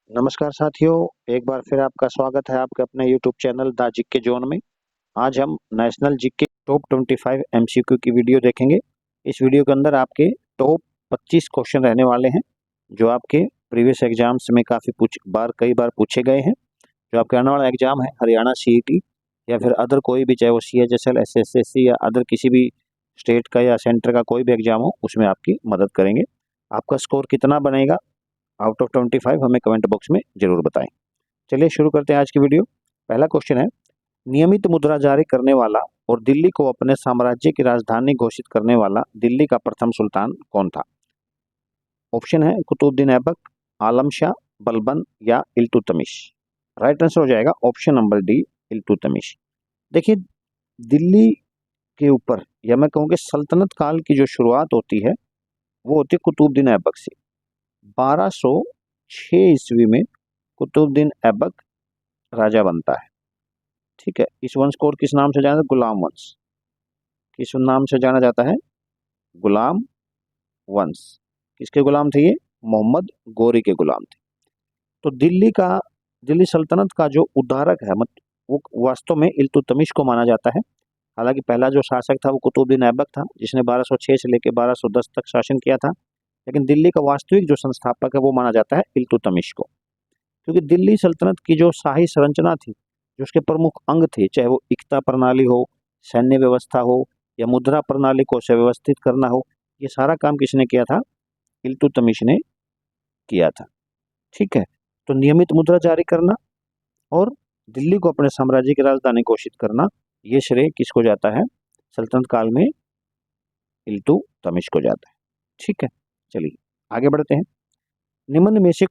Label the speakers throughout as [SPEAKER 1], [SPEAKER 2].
[SPEAKER 1] नमस्कार साथियों, एक बार फिर आपका स्वागत है आपके अपने YouTube channel the GK zone में। आज हम नेशनल जीके टॉप 25 एमसीक्यू की वीडियो देखेंगे। इस वीडियो के अंदर आपके टॉप 25 क्वेश्चन रहने वाले हैं जो आपके प्रीवियस एग्जाम्स में कई बार पूछे गए हैं। जो आपके आने वाला एग्जाम है हरियाणा सीईटी या फिर अदर कोई भी, चाहे वो CHSL, SSSC या अदर किसी भी स्टेट का या सेंटर का कोई भी एग्जाम हो, उसमें आपकी मदद करेंगे। आपका स्कोर कितना बनेगा आउट ऑफ 25 हमें कमेंट बॉक्स में जरूर बताएं। चलिए शुरू करते हैं आज की वीडियो। पहला क्वेश्चन है, नियमित मुद्रा जारी करने वाला और दिल्ली को अपने साम्राज्य की राजधानी घोषित करने वाला दिल्ली का प्रथम सुल्तान कौन था? ऑप्शन है कुतुबुद्दीन ऐबक, आलम शाह, बलबन या इल्तुतमिश। राइट आंसर हो जाएगा ऑप्शन नंबर डी, इल्तुतमिश। देखिए, दिल्ली के ऊपर या मैं कहूँ कि सल्तनत काल की जो शुरुआत होती है वो होती है कुतुबुद्दीन ऐबक से। 1206 ईस्वी में कुतुबुद्दीन ऐबक राजा बनता है। ठीक है, इस वंश को और किस नाम से जाना जाता है? गुलाम वंश। किस नाम से जाना जाता है? गुलाम वंश। किसके गुलाम थे ये? मोहम्मद गोरी के गुलाम थे। तो दिल्ली सल्तनत का जो उद्धारक है, मतलब वो वास्तव में इल्तुतमिश को माना जाता है। हालांकि पहला जो शासक था वो कुतुबुद्दीन ऐबक था, जिसने 1206 से लेकर 1210 तक शासन किया था। लेकिन दिल्ली का वास्तविक जो संस्थापक है वो माना जाता है इल्तुतमिश को, क्योंकि दिल्ली सल्तनत की जो शाही संरचना थी, जो उसके प्रमुख अंग थे, चाहे वो इक्ता प्रणाली हो, सैन्य व्यवस्था हो या मुद्रा प्रणाली को सुव्यवस्थित करना हो, ये सारा काम किसने किया था? इल्तुतमिश ने किया था। ठीक है, तो नियमित मुद्रा जारी करना और दिल्ली को अपने साम्राज्य की राजधानी घोषित करना, ये श्रेय किसको जाता है? सल्तनत काल में इल्तुतमिश को जाता है। ठीक है, चलिए आगे बढ़ते हैं। निम्न में से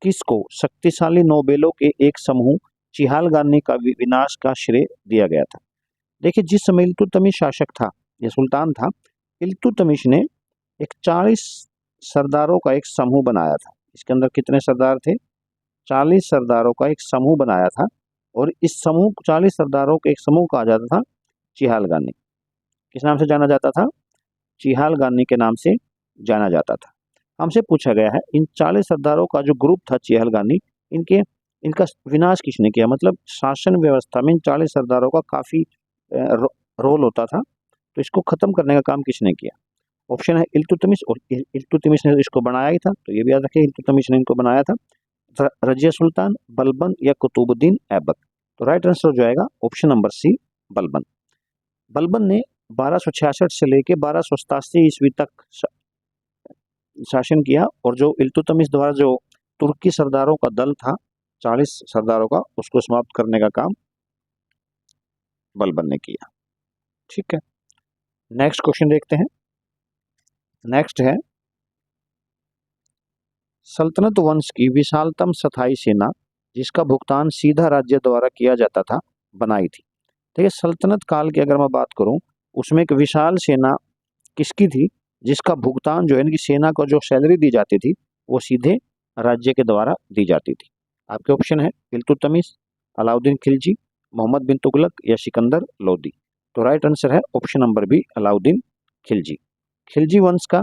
[SPEAKER 1] किसको शक्तिशाली नोबेलों के एक समूह चिहालगानी का विनाश का श्रेय दिया गया था? देखिए, जिस समय इल्तुतमिश शासक था या सुल्तान था, इल्तुतमिश ने एक 40 सरदारों का एक समूह बनाया था। इसके अंदर कितने सरदार थे? 40 सरदारों का एक समूह बनाया था। और इस समूह 40 सरदारों के एक समूह कहा जाता था चिहालगानी। किस नाम से जाना जाता था? चिहालगानी के नाम से जाना जाता था। हमसे पूछा गया है, इन 40 सरदारों का जो ग्रुप था चिहलगानी, इनके इनका विनाश किसने किया? मतलब शासन व्यवस्था में इन 40 सरदारों का काफी रोल होता था, तो इसको खत्म करने का काम किसने किया? ऑप्शन है इल्तुतमिश, और इल्तुतमिश ने इसको बनाया ही था, तो ये भी याद रखिए इल्तुतमिश ने इनको बनाया था। रजिया सुल्तान, बलबन या कुतुबुद्दीन ऐबक। तो राइट आंसर हो जाएगा option number C, Balban. Balban ने 1266 से लेकर 1287 ईस्वी तक शासन किया, और जो इल्तुतमिश द्वारा जो तुर्की सरदारों का दल था 40 सरदारों का, उसको समाप्त करने का काम बलबन ने किया। ठीक है, नेक्स्ट क्वेश्चन देखते हैं। नेक्स्ट है, सल्तनत वंश की विशालतम स्थायी सेना जिसका भुगतान सीधा राज्य द्वारा किया जाता था, बनाई थी। ठीक है, सल्तनत काल की अगर मैं बात करूं, उसमें एक विशाल सेना किसकी थी जिसका भुगतान जो है, इनकी सेना को जो सैलरी दी जाती थी वो सीधे राज्य के द्वारा दी जाती थी? आपके ऑप्शन है इल्तुतमिश, अलाउद्दीन खिलजी, मोहम्मद बिन तुगलक या सिकंदर लोदी। तो राइट आंसर है option number B, Alauddin Khilji. Khilji वंश का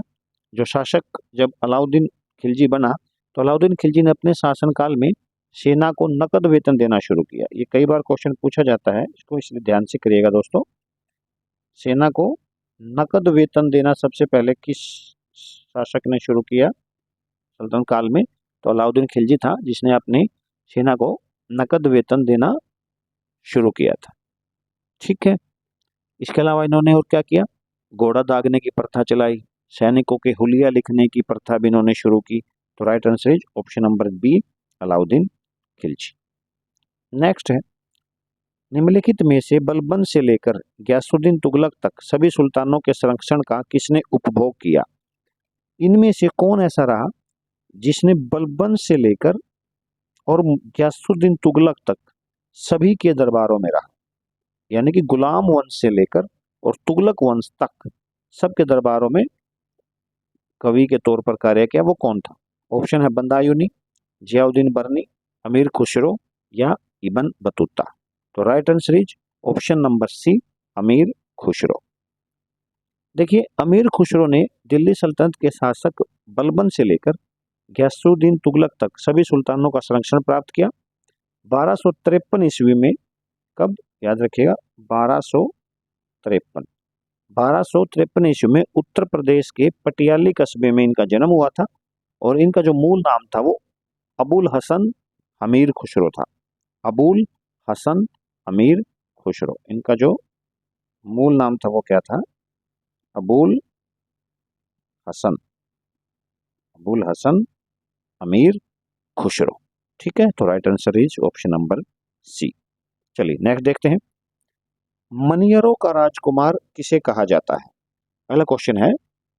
[SPEAKER 1] जो शासक जब अलाउद्दीन खिलजी बना, तो अलाउद्दीन खिलजी ने अपने शासनकाल में सेना को नकद वेतन देना शुरू किया। ये कई बार क्वेश्चन पूछा जाता है, इसको इसलिए ध्यान से करिएगा दोस्तों। सेना को नकद वेतन देना सबसे पहले किस शासक ने शुरू किया सल्तनत काल में? तो अलाउद्दीन खिलजी था, जिसने अपनी सेना को नकद वेतन देना शुरू किया था। ठीक है, इसके अलावा इन्होंने और क्या किया? घोड़ा दागने की प्रथा चलाई, सैनिकों के हुलिया लिखने की प्रथा भी इन्होंने शुरू की। तो right answer is option number B, Alauddin Khilji. Next है, निम्नलिखित में से बलबन से लेकर गयासुद्दीन तुगलक तक सभी सुल्तानों के संरक्षण का किसने उपभोग किया? इनमें से कौन ऐसा रहा जिसने बलबन से लेकर और गयासुद्दीन तुगलक तक सभी के दरबारों में रहा? यानी कि गुलाम वंश से लेकर और तुगलक वंश तक सबके दरबारों में कवि के तौर पर कार्य किया, वो कौन था? ऑप्शन है बंदायूनी, जियाउद्दीन बर्नी, अमीर खुसरो या इबन बतूता। तो right answer is option number C, Amir Khusro. देखिए, अमीर खुसरो ने दिल्ली सल्तनत के शासक बलबन से लेकर गयासुद्दीन तुगलक तक सभी सुल्तानों का संरक्षण प्राप्त किया। 1253 ईस्वी में, कब, याद रखिएगा, 1253 1253 ईस्वी में उत्तर प्रदेश के पटियाली कस्बे में इनका जन्म हुआ था और इनका जो मूल नाम था वो अबुल हसन अमीर खुसरो था। अबुल हसन अमीर खुसरो, इनका जो मूल नाम था वो क्या था? अबुल हसन, अबुल हसन अमीर खुसरो। ठीक है, तो right answer is option number C. चलिए नेक्स्ट देखते हैं। मनियरों का राजकुमार किसे कहा जाता है? पहला क्वेश्चन है,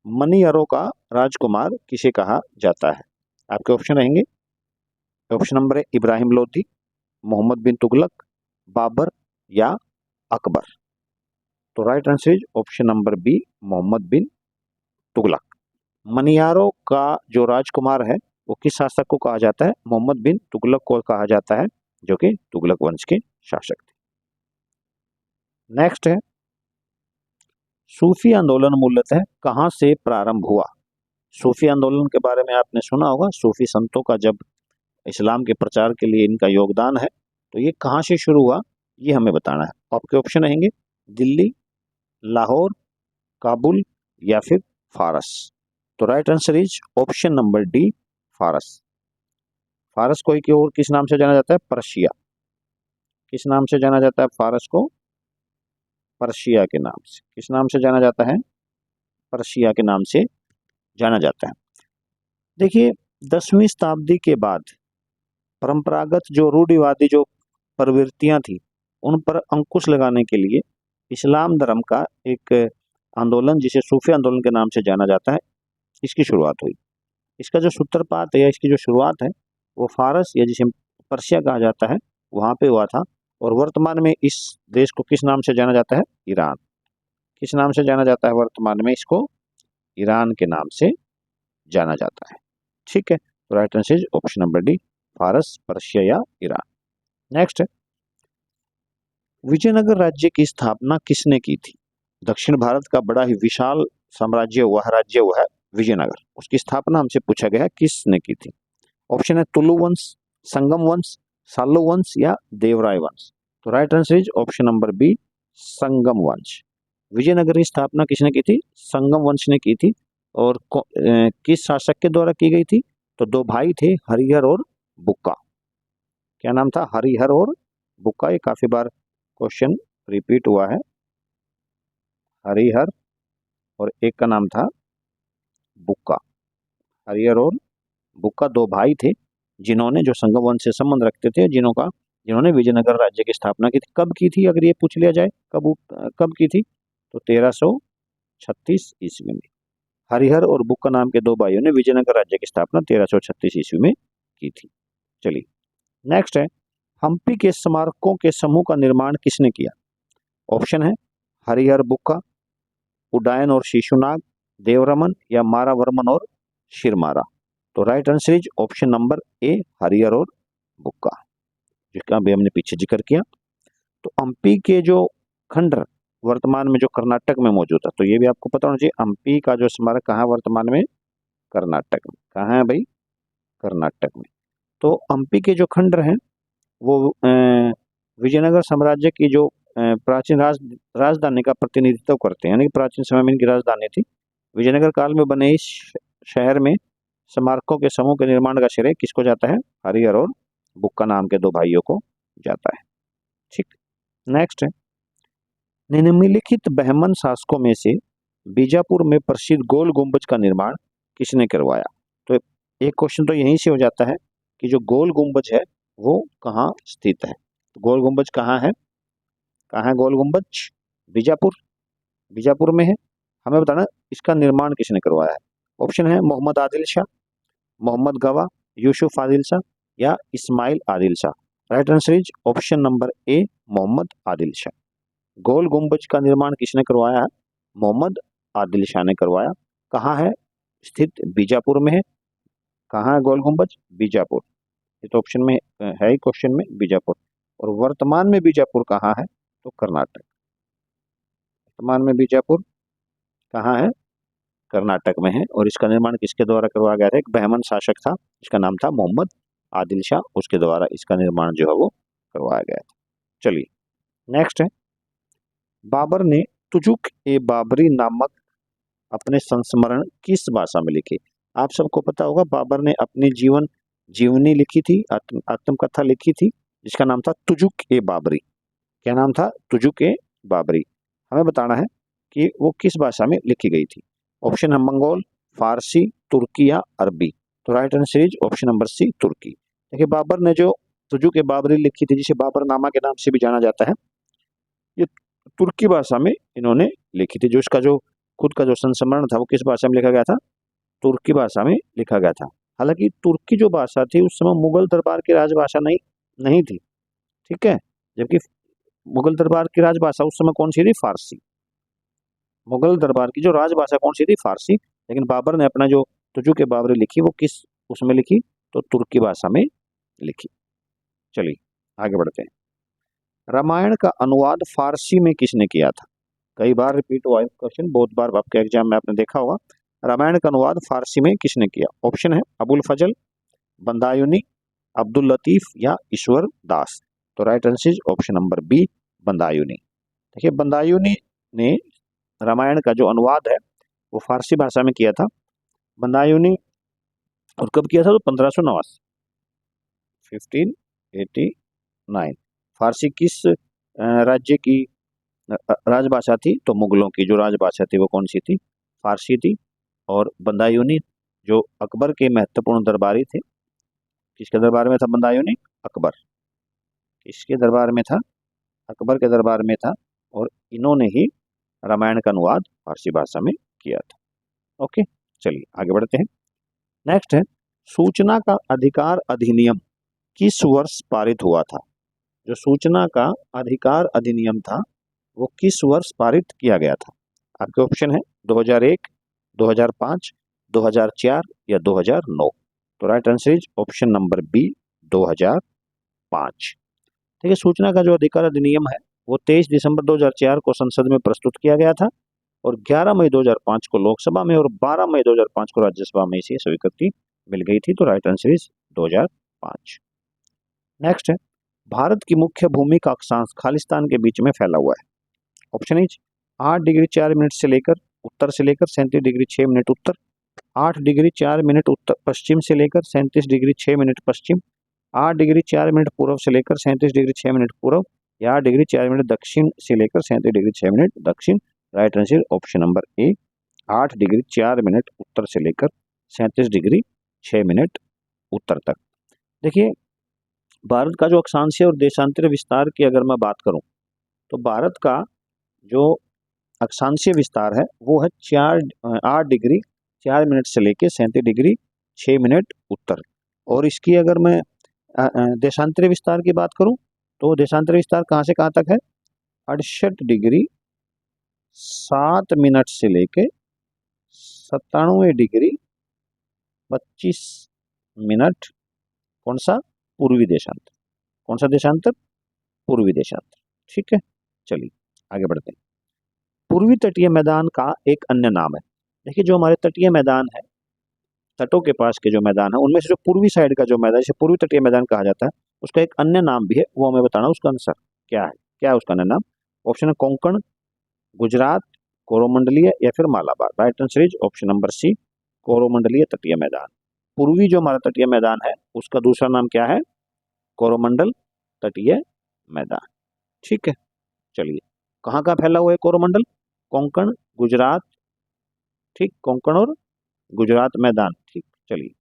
[SPEAKER 1] मनियरों का राजकुमार किसे कहा जाता है? आपके ऑप्शन रहेंगे। Option number A Ibrahim Lodhi, Mohammad bin Tughlaq, Babur या अकबर। तो right answer is option number B, Mohammad bin Tughlaq. मनियारों का जो राजकुमार है वो किस शासक को कहा जाता है? मोहम्मद बिन तुगलक को कहा जाता है, जो कि तुगलक वंश के शासक थे। नेक्स्ट है, सूफी आंदोलन मूलतः कहां से प्रारंभ हुआ? सूफी आंदोलन के बारे में आपने सुना होगा। सूफी संतों का जब इस्लाम के प्रचार के लिए इनका योगदान है, तो ये कहां से शुरू हुआ, ये हमें बताना है। आपके ऑप्शन रहेंगे दिल्ली, लाहौर, काबुल या फिर फारस। तो right answer is option number D, फारस। फारस को एक और किस नाम से जाना जाता है? पर्शिया। किस नाम से जाना जाता है फारस को? पर्शिया के नाम से। किस नाम से जाना जाता है? पर्शिया के नाम से जाना जाता है। देखिए, 10वीं शताब्दी के बाद परंपरागत जो रूढ़िवादी जो प्रवृत्तियां थी, उन पर अंकुश लगाने के लिए इस्लाम धर्म का एक आंदोलन, जिसे सूफी आंदोलन के नाम से जाना जाता है, इसकी शुरुआत हुई। इसका जो सूत्रपात है या इसकी जो शुरुआत है वो फारस या जिसे पर्शिया कहा जाता है, वहां पे हुआ था। और वर्तमान में इस देश को किस नाम से जाना जाता है? ईरान। किस नाम से जाना जाता है वर्तमान में इसको? ईरान के नाम से जाना जाता है। ठीक है, तो right answer is option number D, फारस, पर्शिया या ईरान। नेक्स्ट है, विजयनगर राज्य की स्थापना किसने की थी? दक्षिण भारत का बड़ा ही विशाल साम्राज्य हुआ है, राज्य हुआ है विजयनगर, उसकी स्थापना हमसे पूछा गया है किसने की थी। ऑप्शन है तुलु वंश, संगम वंश, सालो वंश या देवराय वंश। तो right answer is option number B, Sangam वंश। विजयनगर की स्थापना किसने की थी? संगम वंश ने की थी। और किस शासक के द्वारा की गई थी? तो दो भाई थे, हरिहर और बुक्का। क्या नाम था? हरिहर और बुक्का। ये काफी बार क्वेश्चन रिपीट हुआ है। हरिहर और एक का नाम था बुक्का। हरिहर और बुक्का दो भाई थे, जिन्होंने, जो संगम वंश से संबंध रखते थे, जिन्होंने विजयनगर राज्य की स्थापना की थी। कब की थी, अगर ये पूछ लिया जाए कब की थी, तो 1336 ईस्वी में। हरिहर और बुक्का नाम के दो भाइयों ने विजयनगर राज्य की स्थापना 1336 ईस्वी में की थी। चलिए नेक्स्ट है, हम्पी के स्मारकों के समूह का निर्माण किसने किया? ऑप्शन है हरिहर बुक्का, उडयन और शिशुनाग, देवरमन या मारावर्मन और शिरमारा। तो right answer is option number ए, हरिहर और बुक्का, जिसका भी हमने पीछे जिक्र किया। तो हम्पी के जो खंडर वर्तमान में जो कर्नाटक में मौजूद है, तो ये भी आपको पता होना चाहिए, हम्पी का जो स्मारक कहाँ है वर्तमान में? कर्नाटक में। कहाँ है भाई? कर्नाटक में। तो हम्पी के जो खंडर हैं वो विजयनगर साम्राज्य की जो प्राचीन राजधानी का प्रतिनिधित्व करते हैं, यानी कि प्राचीन समय में इनकी राजधानी थी। विजयनगर काल में बने इस शहर में स्मारकों के समूह के निर्माण का श्रेय किसको जाता है? हरिहर और बुक्का नाम के दो भाइयों को जाता है। ठीक, नेक्स्ट है, निम्नलिखित बहमन शासकों में से बीजापुर में प्रसिद्ध गोल गुंबज का निर्माण किसने करवाया? तो एक क्वेश्चन तो यहीं से हो जाता है कि जो गोल गुंबज है वो कहाँ स्थित है। तो गोल गुंबज कहाँ है? कहाँ है गोल गुंबज? बीजापुर। बीजापुर में है। हमें बताना इसका निर्माण किसने करवाया है। ऑप्शन है मोहम्मद आदिल शाह, मोहम्मद गवा, यूसुफ आदिल शाह या Ismail Adil Shah. Right answer is option number A, Mohammad Adil Shah. Gol Gumbaz का निर्माण किसने करवाया है? मोहम्मद आदिल शाह ने करवाया। कहाँ है स्थित? बीजापुर में है। कहाँ है गोल गुंबज? बीजापुर। ये तो ऑप्शन में है ही, क्वेश्चन में बीजापुर। और वर्तमान में बीजापुर कहाँ है? तो कर्नाटक। वर्तमान में बीजापुर कहाँ है? कर्नाटक में है। और इसका निर्माण किसके द्वारा करवाया गया था? एक बहमन शासक था, इसका नाम था मोहम्मद आदिल शाह, उसके द्वारा इसका निर्माण जो है वो करवाया गया था। चलिए नेक्स्ट है, बाबर ने तुजुक ए बाबरी नामक अपने संस्मरण किस भाषा में लिखे? आप सबको पता होगा बाबर ने अपनी जीवनी लिखी थी, आत्मकथा लिखी थी, जिसका नाम था तुजुक ए बाबरी। क्या नाम था? तुजुक ए बाबरी। हमें बताना है कि वो किस भाषा में लिखी गई थी। ऑप्शन है मंगोल, फारसी, तुर्की या अरबी। तो right answer is option number C, तुर्की। देखिए बाबर ने जो तुजुक ए बाबरी लिखी थी, जिसे बाबरनामा के नाम से भी जाना जाता है, ये तुर्की भाषा में इन्होंने लिखी थी। जो इसका जो खुद का जो संस्मरण था वो किस भाषा में लिखा गया था? तुर्की भाषा में लिखा गया था। हालांकि तुर्की जो भाषा थी उस समय मुगल दरबार की राजभाषा नहीं थी, ठीक है। जबकि मुगल दरबार की राजभाषा उस समय कौन सी थी? फारसी। मुगल दरबार की जो राजभाषा कौन सी थी? फारसी। लेकिन बाबर ने अपना जो तुजुक ए बाबरी लिखी वो किस उसमें लिखी? तो तुर्की भाषा में लिखी। चलिए आगे बढ़ते हैं। रामायण का अनुवाद फारसी में किसने किया था? कई बार रिपीट हुआ है क्वेश्चन, बहुत बार आपके एग्जाम में आपने देखा होगा। रामायण का अनुवाद फारसी में किसने किया? ऑप्शन है अबुल फजल, बंदायूनी, अब्दुल लतीफ या ईश्वर दास। तो right answer is option number B, Badayuni. देखिए बंदायूनी ने रामायण का जो अनुवाद है वो फारसी भाषा में किया था। बंदायूनी, और कब किया था? तो 1589, 1589। फारसी किस राज्य की राजभाषा थी? तो मुगलों की जो राजभाषा थी वो कौन सी थी? फारसी थी। और बंदायूनी जो अकबर के महत्वपूर्ण दरबारी थे, किसके दरबार में था बंदायूनी? अकबर। किसके दरबार में था? अकबर के दरबार में था। और इन्होंने ही रामायण का अनुवाद फारसी भाषा में किया था। ओके, चलिए आगे बढ़ते हैं। नेक्स्ट है, सूचना का अधिकार अधिनियम किस वर्ष पारित हुआ था? जो सूचना का अधिकार अधिनियम था वो किस वर्ष पारित किया गया था? आपके ऑप्शन है 2001, 2005, 2004 या 2009। तो right answer is option number B, 2005। देखिए सूचना का जो अधिकार अधिनियम है वो 23 दिसंबर 2004 को संसद में प्रस्तुत किया गया था, और 11 मई 2005 को लोकसभा में और 12 मई 2005 को राज्यसभा में इसे स्वीकृति मिल गई थी। तो राइट आंसर इज 2005। नेक्स्ट है, भारत की मुख्य भूमि का अक्षांश खालिस्तान के बीच में फैला हुआ है। ऑप्शन इज 8 डिग्री 4 मिनट से लेकर उत्तर से लेकर 37 डिग्री 6 मिनट उत्तर, 8 डिग्री 4 मिनट उत्तर पश्चिम से लेकर 37 डिग्री 6 मिनट पश्चिम, 8 डिग्री 4 मिनट पूर्व से लेकर 37 डिग्री 6 मिनट पूर्व, या 8 डिग्री 4 मिनट दक्षिण से लेकर 37 डिग्री 6 मिनट दक्षिण। Right answer option number A, 8 degree 4 minute उत्तर से लेकर 37 डिग्री 6 मिनट उत्तर तक। देखिए भारत का जो अक्षांशीय और देशांतरीय विस्तार की अगर मैं बात करूं तो भारत का जो अक्षांशीय विस्तार है वो है 8 डिग्री 4 मिनट से लेकर 37 डिग्री 6 मिनट उत्तर। और इसकी अगर मैं देशांतरीय विस्तार की बात करूं तो देशांतरीय विस्तार कहां से कहां तक है? 68 डिग्री 7 मिनट से लेके 97 डिग्री 25 मिनट। कौन सा? पूर्वी देशांतर। कौन सा देशांतर? पूर्वी देशांतर। ठीक है, चलिए आगे बढ़ते हैं। पूर्वी तटीय मैदान का एक अन्य नाम है। देखिए जो हमारे तटीय मैदान है, तटों के पास के जो मैदान है उनमें से जो पूर्वी साइड का जो मैदान, जिसे पूर्वी तटीय मैदान कहा जाता है, उसका एक अन्य नाम भी है, वो हमें बताना उसका आंसर क्या है। क्या है उसका अन्य नाम? ऑप्शन है कोंकण, गुजरात, कोरोमंडलीय या फिर Malabar. Right answer is option number C, कोरोमंडलीय तटीय मैदान। पूर्वी जो हमारा तटीय मैदान है उसका दूसरा नाम क्या है? कोरोमंडल तटीय मैदान। ठीक है, चलिए कहाँ कहाँ फैला हुआ है कोरोमंडल? कोंकण, गुजरात, ठीक, कोंकण और गुजरात मैदान। ठीक, चलिए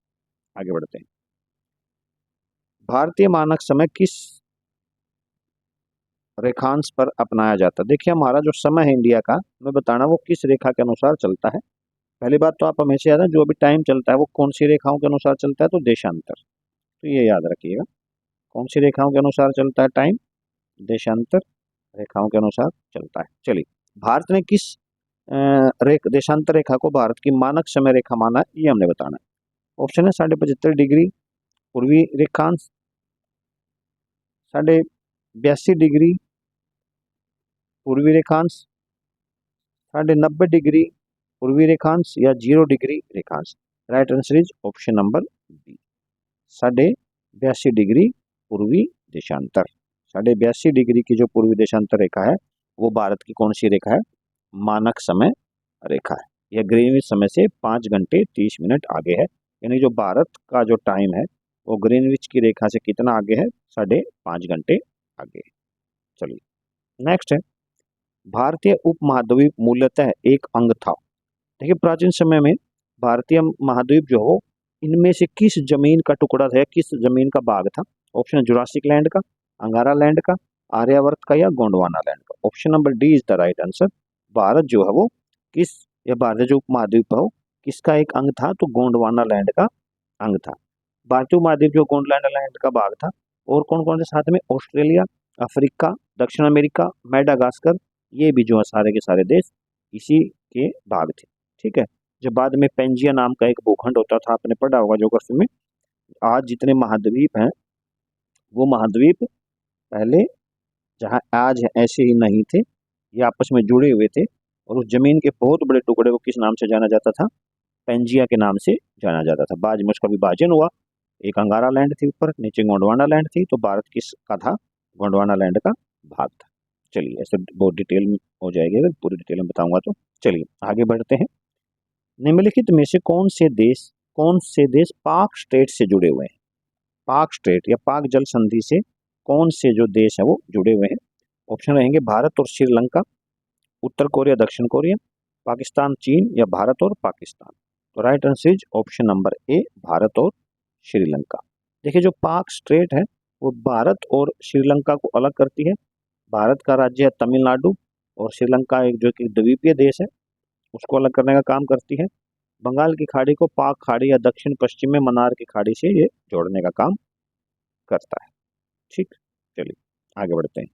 [SPEAKER 1] आगे बढ़ते हैं। भारतीय मानक समय किस रेखांश पर अपनाया जाता है? देखिए हमारा जो समय है इंडिया का, मैं बताना वो किस रेखा के अनुसार चलता है। पहली बात तो आप हमेशा याद है जो भी टाइम चलता है वो कौन सी रेखाओं के अनुसार चलता है? तो देशांतर। तो ये याद रखिएगा, कौन सी रेखाओं के अनुसार चलता है टाइम? देशांतर रेखाओं के अनुसार चलता है। चलिए भारत ने किस देशांतर रेखा को भारत की मानक समय रेखा माना है, ये हमने बताना है। ऑप्शन है 75.5 डिग्री पूर्वी रेखांश, 82.5 डिग्री पूर्वी रेखांश, 90.5 डिग्री पूर्वी रेखांश या 0 डिग्री रेखांश? Right answer is option number B, 82.5 पूर्वी देशांतर। 82.5 डिग्री की जो पूर्वी देशांतर रेखा है वो भारत की कौन सी रेखा है? मानक समय रेखा है। यह ग्रीनविच समय से 5 घंटे 30 मिनट आगे है, यानी जो भारत का जो टाइम है वो ग्रीनविच की रेखा से कितना आगे है? 5.5 घंटे आगे। चलिए नेक्स्ट है, भारतीय उपमहाद्वीप मूलतः एक अंग था। देखिए प्राचीन समय में भारतीय महाद्वीप जो हो, इनमें से किस जमीन का टुकड़ा था, किस जमीन का भाग था? ऑप्शन है जुरासिक लैंड का, अंगारा लैंड का, आर्यावर्त का या गोंडवाना लैंड का? Option number D is the right answer. Bharat जो है वो किस, या भारतीय जो उपमहाद्वीप हो किसका एक अंग था? तो गोंडवाना लैंड का अंग था। भारतीय उपमहाद्वीप जो गोंडवाना लैंड का भाग था। और कौन कौन से साथ में? ऑस्ट्रेलिया, अफ्रीका, दक्षिण अमेरिका, मेडागास्कर, ये भी जो है सारे के सारे देश इसी के भाग थे। ठीक है, जो बाद में पेंजिया नाम का एक भूखंड होता था, आपने पढ़ा होगा ज्योग्राफी में। आज जितने महाद्वीप हैं वो महाद्वीप पहले जहाँ आज है ऐसे ही नहीं थे, ये आपस में जुड़े हुए थे। और उस जमीन के बहुत बड़े टुकड़े को किस नाम से जाना जाता था? पेंजिया के नाम से जाना जाता था। बाद में उसका विभाजन हुआ, एक अंगारा लैंड थी ऊपर, नीचे गोंडवाना लैंड थी, तो भारत किस का था? गोंडवाना लैंड का भाग था। चलिए ऐसे बहुत डिटेल में हो जाएगी, अगर पूरी डिटेल में बताऊंगा तो। चलिए आगे बढ़ते हैं। निम्नलिखित में से कौन से देश पाक स्टेट से जुड़े हुए हैं? पाक स्टेट या पाक जल संधि से कौन से जो देश है वो जुड़े हुए हैं? ऑप्शन रहेंगे भारत और श्रीलंका, उत्तर कोरिया दक्षिण कोरिया, पाकिस्तान चीन, या भारत और पाकिस्तान? तो right answer is option number ए, भारत और श्रीलंका। देखिए जो पाक स्टेट है वो भारत और श्रीलंका को अलग करती है। भारत का राज्य है तमिलनाडु, और श्रीलंका एक जो कि द्वीपीय देश है उसको अलग करने का काम करती है। बंगाल की खाड़ी को पाक खाड़ी या दक्षिण पश्चिम में मन्नार की खाड़ी से ये जोड़ने का काम करता है। ठीक, चलिए आगे बढ़ते हैं।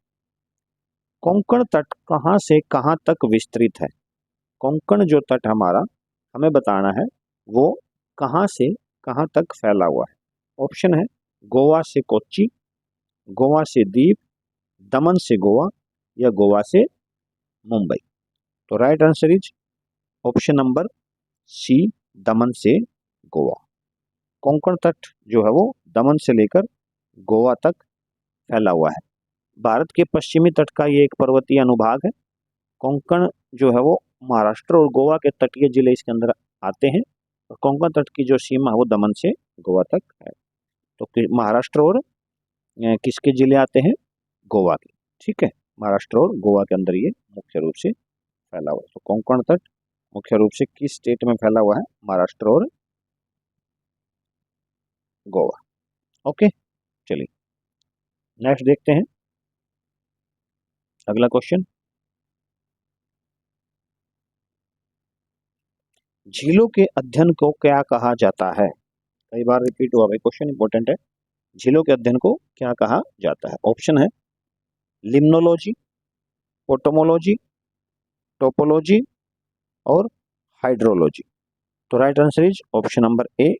[SPEAKER 1] कोंकण तट कहाँ से कहाँ तक विस्तृत है? कोंकण जो तट हमारा, हमें बताना है वो कहाँ से कहाँ तक फैला हुआ है। ऑप्शन है गोवा से कोच्चि, गोवा से द्वीप, दमन से गोवा, या गोवा से मुंबई? तो right answer is option number C, Daman से गोवा। कोंकण तट जो है वो दमन से लेकर गोवा तक फैला हुआ है। भारत के पश्चिमी तट का ये एक पर्वतीय अनुभाग है। कोंकण जो है वो महाराष्ट्र और गोवा के तटीय जिले इसके अंदर आते हैं, और कोंकण तट की जो सीमा है वो दमन से गोवा तक है। तो महाराष्ट्र और किसके जिले आते हैं? गोवा के। ठीक है, महाराष्ट्र और गोवा के अंदर ये मुख्य रूप से फैला हुआ है। तो कोंकण तट मुख्य रूप से किस स्टेट में फैला हुआ है? महाराष्ट्र और गोवा। ओके, चलिए नेक्स्ट देखते हैं अगला क्वेश्चन। झीलों के अध्ययन को क्या कहा जाता है? कई बार रिपीट हुआ भाई, क्वेश्चन इंपॉर्टेंट है। झीलों के अध्ययन को क्या कहा जाता है? ऑप्शन है लिम्नोलॉजी, पोटोमोलॉजी, टोपोलॉजी, और हाइड्रोलॉजी? तो right answer is option number A,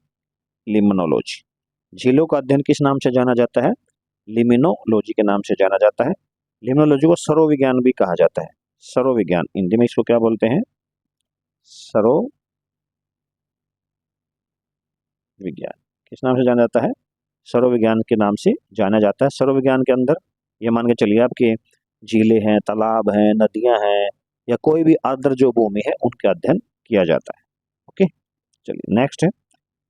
[SPEAKER 1] limnology. झीलों का अध्ययन किस नाम से जाना जाता है? लिम्नोलॉजी के नाम से जाना जाता है। लिम्नोलॉजी को सरोविज्ञान भी कहा जाता है। सरोविज्ञान, हिंदी में इसको क्या बोलते हैं? सरो विज्ञान। किस नाम से जाना जाता है? सरोविज्ञान के नाम से जाना जाता है। सरोविज्ञान के अंदर ये मान के चलिए आपके झीलें हैं, तालाब हैं, नदियां हैं, या कोई भी आर्द्र जो भूमि है उनका अध्ययन किया जाता है। ओके, चलिए नेक्स्ट है,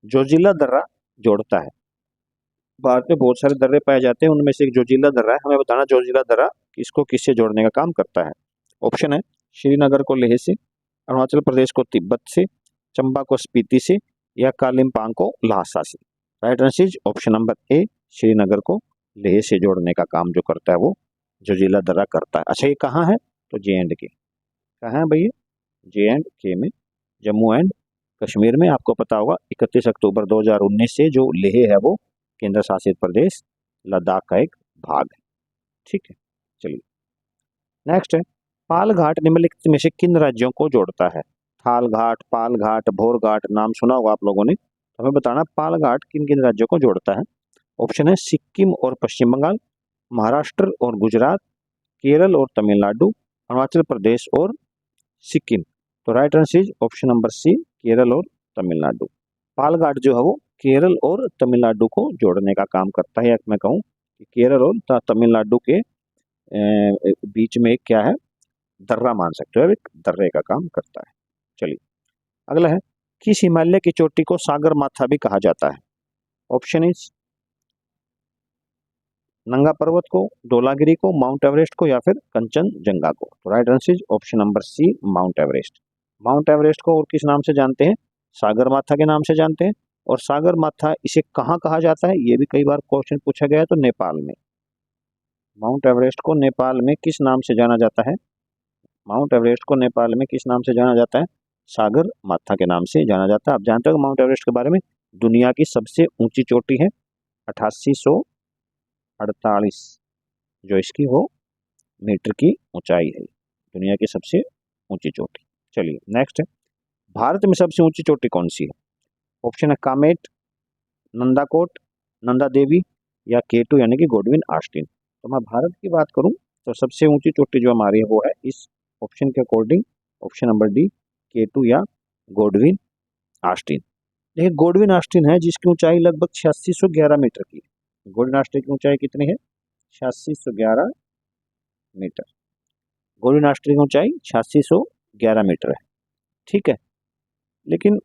[SPEAKER 1] जोजिला दर्रा जोड़ता है। भारत में बहुत सारे दर्रे पाए जाते हैं, उनमें से एक जोजिला दर्रा है। हमें बताना जोजिला दर्रा किसको किससे जोड़ने का काम करता है? ऑप्शन है श्रीनगर को लेह से, अरुणाचल प्रदेश को तिब्बत से, चंबा को स्पीति से, या कालिम्पोंग को ल्हासा से? Right answer is option number ए, श्रीनगर को लेह से जोड़ने का काम जो करता है वो जोजिला दर्रा करता है। अच्छा ये कहाँ है? तो JNK। कहाँ है भैया? JNK में, जम्मू एंड कश्मीर में। आपको पता होगा 31 अक्टूबर 2019 से जो लेह है वो केंद्र शासित प्रदेश लद्दाख का एक भाग है। ठीक है, चलिए नेक्स्ट है, पाल घाट निम्नलिखित में से किन राज्यों को जोड़ता है? थाल घाट, पाल घाट, भोर घाट, नाम सुना होगा आप लोगों ने। हमें बताना पाल घाट किन किन राज्यों को जोड़ता है। ऑप्शन है सिक्किम और पश्चिम बंगाल, महाराष्ट्र और गुजरात, केरल और तमिलनाडु, अरुणाचल प्रदेश और सिक्किम? तो right answer is option number C, Kerala और तमिलनाडु। पालघाट जो है वो केरल और तमिलनाडु को जोड़ने का काम करता है। मैं कहूँ कि केरल और तमिलनाडु के बीच में एक क्या है, दर्रा मान सकते हो, एक दर्रे का काम करता है। चलिए अगला है, किस हिमालय की चोटी को सागर माथा भी कहा जाता है? ऑप्शन इज नंगा पर्वत को, धौलागिरी को, माउंट एवरेस्ट को या फिर कंचनजंगा को। तो right answer is option number C, Mount Everest. Mount Everest को और किस नाम से जानते हैं? सागर माथा के नाम से जानते हैं। और सागर माथा इसे कहाँ कहा जाता है, ये भी कई बार क्वेश्चन पूछा गया है, तो नेपाल में। माउंट एवरेस्ट को नेपाल में किस नाम से जाना जाता है? माउंट एवरेस्ट को नेपाल में किस नाम से जाना जाता है? सागर माथा के नाम से जाना जाता है। आप जानते हो माउंट एवरेस्ट के बारे में, दुनिया की सबसे ऊंची चोटी है, 8848 जो इसकी वो मीटर की ऊंचाई है, दुनिया की सबसे ऊंची चोटी। चलिए नेक्स्ट है, भारत में सबसे ऊंची चोटी कौन सी है? ऑप्शन है कामेट, नंदाकोट, नंदा देवी या केटू यानी कि गोडविन आस्टिन। तो मैं भारत की बात करूं तो सबसे ऊंची चोटी जो हमारी है वो है इस ऑप्शन के अकॉर्डिंग ऑप्शन नंबर डी, केटू या गोडविन आस्टिन। देखिए गोडविन आस्टिन है जिसकी ऊंचाई लगभग 8611 मीटर की है। गोडविन आस्टिन की ऊंचाई कितनी है? 8611 मीटर। गोडविन आस्टिन की ऊंचाई 8611 मीटर है, ठीक है। लेकिन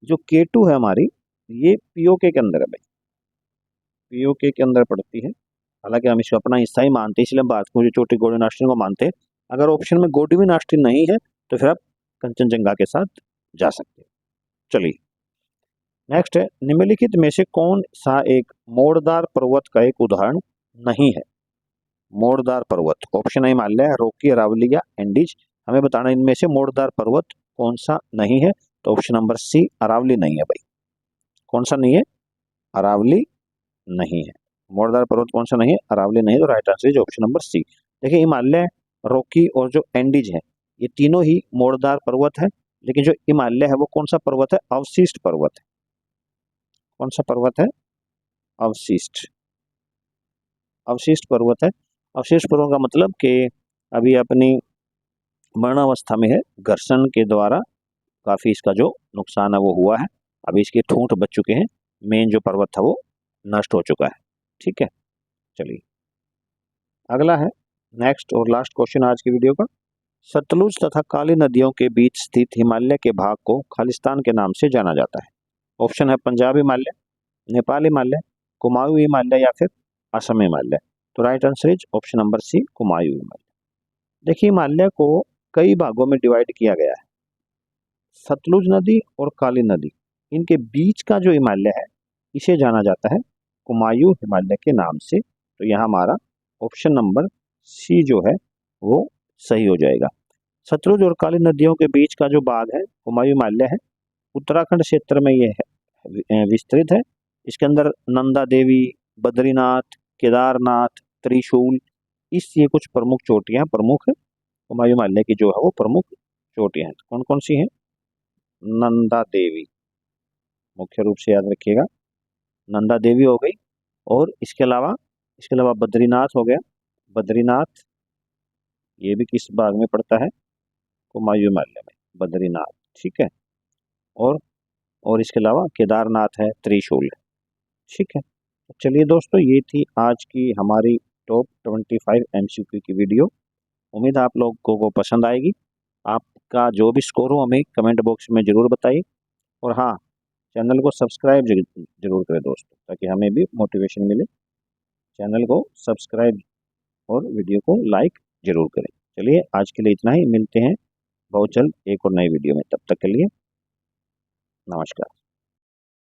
[SPEAKER 1] जो केटू है हमारी, ये पीओके के अंदर है भाई, पीओके के अंदर पड़ती है। हालांकि हम इसको अपना हिस्सा ही मानते हैं, इसलिए हम बात को चोटी गोडविन आस्टिन को मानते हैं। अगर ऑप्शन में गोडविन आस्टिन नहीं है तो फिर आप कंचनजंगा के साथ जा सकते हैं। चलिए नेक्स्ट है, निम्नलिखित में से कौन सा एक मोड़दार पर्वत का एक उदाहरण नहीं है? मोड़दार पर्वत, ऑप्शन है हिमालय, रॉकी, अरावली या एंडीज। हमें बताना इनमें से मोड़दार पर्वत कौन सा नहीं है। तो ऑप्शन नंबर सी, अरावली नहीं है भाई। कौन सा नहीं है? अरावली नहीं है। मोड़दार पर्वत कौन सा नहीं है? अरावली नहीं है। तो right answer is option number C. देखिए हिमालय, रॉकी और जो एंडीज है, ये तीनों ही मोड़दार पर्वत है। लेकिन जो हिमालय है वो कौन सा पर्वत है? अवशिष्ट पर्वत है। कौन सा पर्वत है? अवशिष्ट, अवशिष्ट पर्वत है। अवशिष्ट पर्वत का मतलब कि अभी अपनी मरणावस्था में है, घर्षण के द्वारा काफी इसका जो नुकसान है वो हुआ है। अभी इसके ठूंठ बच चुके हैं, मेन जो पर्वत था वो नष्ट हो चुका है, ठीक है। चलिए अगला है, नेक्स्ट और लास्ट क्वेश्चन आज की वीडियो का, सतलुज तथा काली नदियों के बीच स्थित हिमालय के भाग को खालिस्तान के नाम से जाना जाता है। ऑप्शन है पंजाब हिमालय, नेपाल हिमालय, कुमाऊं हिमालय या फिर असम हिमालय। तो right answer is option number C, Kumaon Himalaya. देखिए हिमालय को कई भागों में डिवाइड किया गया है। सतलुज नदी और काली नदी, इनके बीच का जो हिमालय है इसे जाना जाता है कुमाऊं हिमालय के नाम से। तो यहाँ हमारा ऑप्शन नंबर सी जो है वो सही हो जाएगा। सतलुज और काली नदियों के बीच का जो भाग है कुमाऊं हिमालय है, उत्तराखंड क्षेत्र में ये है विस्तृत है। इसके अंदर नंदा देवी, बद्रीनाथ, केदारनाथ, त्रिशूल, ये कुछ प्रमुख चोटियां प्रमुख कुमाऊं हिमालय की जो है वो प्रमुख चोटियां हैं। कौन कौन सी हैं? नंदा देवी, मुख्य रूप से याद रखिएगा, नंदा देवी हो गई। और इसके अलावा बद्रीनाथ हो गया, बद्रीनाथ ये भी किस भाग में पड़ता है? कुमाऊं हिमालय में, बद्रीनाथ, ठीक है। और इसके अलावा केदारनाथ है, त्रिशूल है, ठीक है। तो चलिए दोस्तों, ये थी आज की हमारी टॉप 25 एमसीक्यू की वीडियो। उम्मीद है आप लोगों को पसंद आएगी। आपका जो भी स्कोर हो हमें कमेंट बॉक्स में ज़रूर बताइए। और हाँ, चैनल को सब्सक्राइब जरूर करें दोस्तों, ताकि हमें भी मोटिवेशन मिले। चैनल को सब्सक्राइब और वीडियो को लाइक जरूर करें। चलिए आज के लिए इतना ही, मिलते हैं बहुत जल्द एक और नई वीडियो में। तब तक के लिए नमस्कार।